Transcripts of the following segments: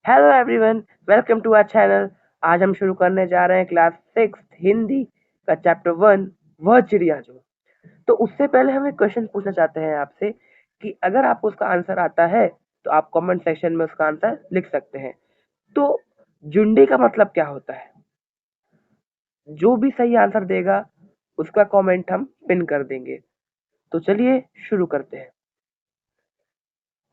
Hello everyone, welcome to our channel. आज हम शुरू करने जा रहे हैं क्लास 6 हिंदी का चैप्टर 1 वह चिड़िया जो। तो उससे पहले हम एक क्वेश्चन पूछना चाहते हैं आपसे कि अगर आपको उसका आंसर आता है तो आप कमेंट सेक्शन में उसका आंसर लिख सकते हैं। तो जुंडी का मतलब क्या होता है? जो भी सही आंसर देगा उसका कमेंट हम पिन कर देंगे। तो चलिए शुरू करते हैं।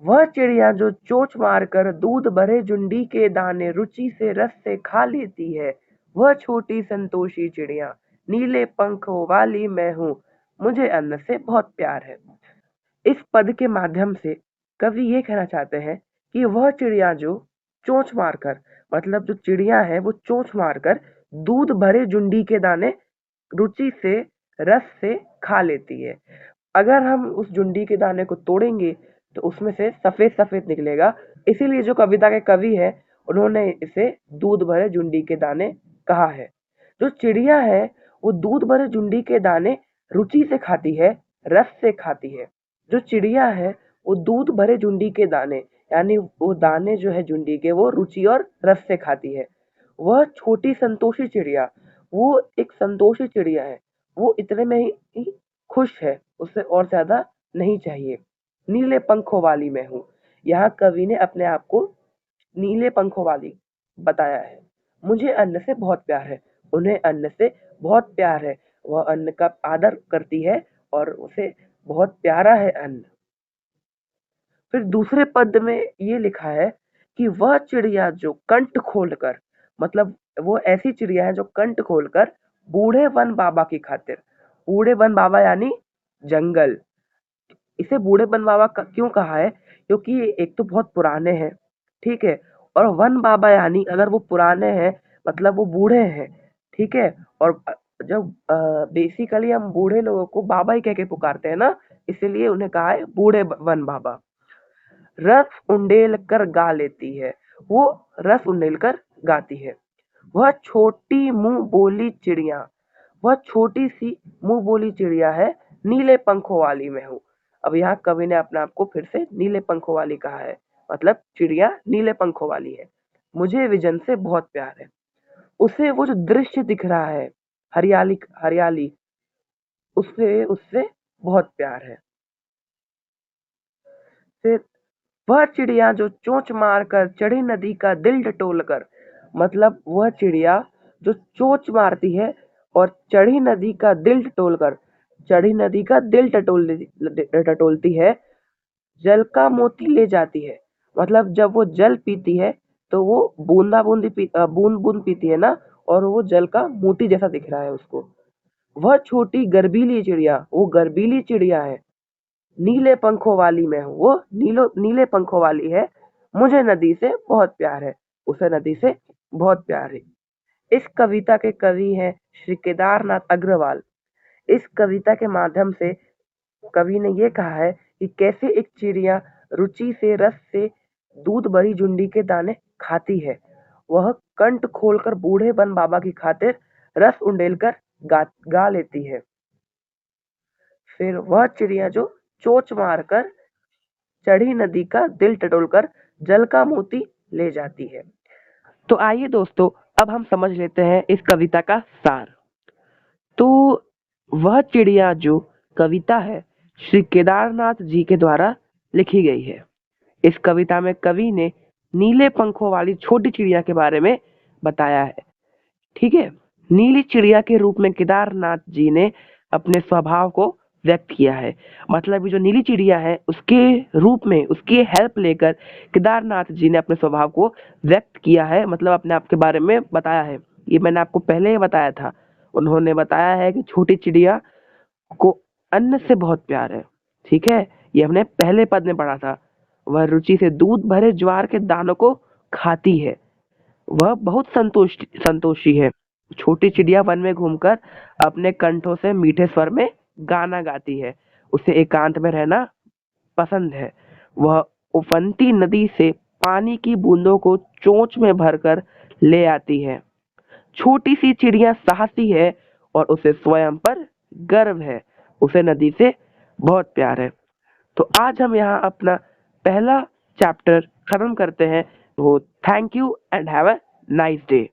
वह चिड़िया जो चोंच मारकर दूध भरे जुंडी के दाने रुचि से रस से खा लेती है, वह छोटी संतोषी चिड़िया, नीले पंखों वाली मैं हूँ, मुझे अन्न से बहुत प्यार है। इस पद के माध्यम से कवि ये कहना चाहते हैं कि वह चिड़िया जो चोंच मारकर, मतलब जो चिड़िया है वो चोंच मारकर दूध भरे जुंडी के दाने रुचि से रस से खा लेती है। अगर हम उस जुंडी के दाने को तोड़ेंगे तो उसमें से सफेद सफेद निकलेगा। इसीलिए जो कविता के कवि है उन्होंने इसे दूध भरे जुंडी के दाने कहा है। जो चिड़िया है वो दूध भरे जुंडी के दाने रुचि से खाती है, रस से खाती है। जो चिड़िया है वो दूध भरे जुंडी के दाने, यानी वो दाने जो है जुंडी के, वो रुचि और रस से खाती है। वह छोटी संतोषी चिड़िया, वो एक संतोषी चिड़िया है। वो इतने में ही खुश है, उससे और ज्यादा नहीं चाहिए। नीले पंखों वाली मैं हूँ। यहाँ कवि ने अपने आप को नीले पंखों वाली बताया है। मुझे अन्न से बहुत प्यार है। उन्हें अन्न से बहुत प्यार है। वह अन्न का आदर करती है और उसे बहुत प्यारा है अन्न। फिर दूसरे पद में ये लिखा है कि वह चिड़िया जो कंठ खोलकर, मतलब वो ऐसी चिड़िया है जो कंठ खोलकर बूढ़े वन बाबा की खातिर, बूढ़े वन बाबा यानी जंगल, इसे बूढ़े वन बाबा क्यों कहा है? क्योंकि ये एक तो बहुत पुराने हैं, ठीक है, और वन बाबा यानी अगर वो पुराने हैं मतलब वो बूढ़े हैं, ठीक है। और जब बेसिकली हम बूढ़े लोगों को बाबा ही कह के पुकारते हैं ना, इसलिए उन्हें कहा है बूढ़े वन बाबा। रस उंडेल कर गा लेती है, वो रस उंडेल कर गाती है। वह छोटी मुंह बोली चिड़िया, वह छोटी सी मुंह बोली चिड़िया है, नीले पंखों वाली मैं हूँ। अब यहाँ कवि ने अपने आप को फिर से नीले पंखों वाली कहा है, मतलब चिड़िया नीले पंखों वाली है। मुझे विजन से बहुत प्यार है। उसे वो जो दृश्य दिख रहा है, हरियाली हरियाली, उससे उससे बहुत प्यार है। फिर वह चिड़िया जो चोंच मारकर चढ़ी नदी का दिल टटोल कर, मतलब वह चिड़िया जो चोंच मारती है और चढ़ी नदी का दिल टटोल कर, चढ़ी नदी का दिल टटोलती है, जल का मोती ले जाती है। मतलब जब वो जल पीती है तो वो बूंद बूंद पीती है ना, और वो जल का मोती जैसा दिख रहा है उसको। वह छोटी गर्बीली चिड़िया, वो गर्बीली चिड़िया है, नीले पंखों वाली मैं हूँ, वो नीले पंखों वाली है। मुझे नदी से बहुत प्यार है, उसे नदी से बहुत प्यार है। इस कविता के कवि हैं श्री केदारनाथ अग्रवाल। इस कविता के माध्यम से कवि ने ये कहा है कि कैसे एक चिड़िया रुचि से रस से दूध भरी जुंडी के दाने खाती है। वह कंठ खोलकर बूढ़े वन बाबा की खातिर रस उंडेल कर गा लेती है। फिर वह चिड़िया जो चोंच मारकर चढ़ी नदी का दिल टटोलकर जल का मोती ले जाती है। तो आइए दोस्तों, अब हम समझ लेते हैं इस कविता का सार। तो वह चिड़िया जो कविता है श्री केदारनाथ जी के द्वारा लिखी गई है। इस कविता में कवि ने नीले पंखों वाली छोटी चिड़िया के बारे में बताया है, ठीक है। नीली चिड़िया के रूप में केदारनाथ जी ने अपने स्वभाव को व्यक्त किया है। मतलब ये जो नीली चिड़िया है उसके रूप में, उसकी हेल्प लेकर केदारनाथ जी ने अपने स्वभाव को व्यक्त किया है, मतलब अपने आप के बारे में बताया है। ये मैंने आपको पहले ही बताया था। उन्होंने बताया है कि छोटी चिड़िया को अन्न से बहुत प्यार है, ठीक है। ये हमने पहले पद में पढ़ा था। वह रुचि से दूध भरे ज्वार के दानों को खाती है। वह बहुत संतोषी है। छोटी चिड़िया वन में घूमकर अपने कंठों से मीठे स्वर में गाना गाती है। उसे एकांत में रहना पसंद है। वह उफनती नदी से पानी की बूंदों को चोंच में भरकर ले आती है। छोटी सी चिड़िया साहसी है और उसे स्वयं पर गर्व है। उसे नदी से बहुत प्यार है। तो आज हम यहाँ अपना पहला चैप्टर खत्म करते हैं। तो thank you and have a nice day.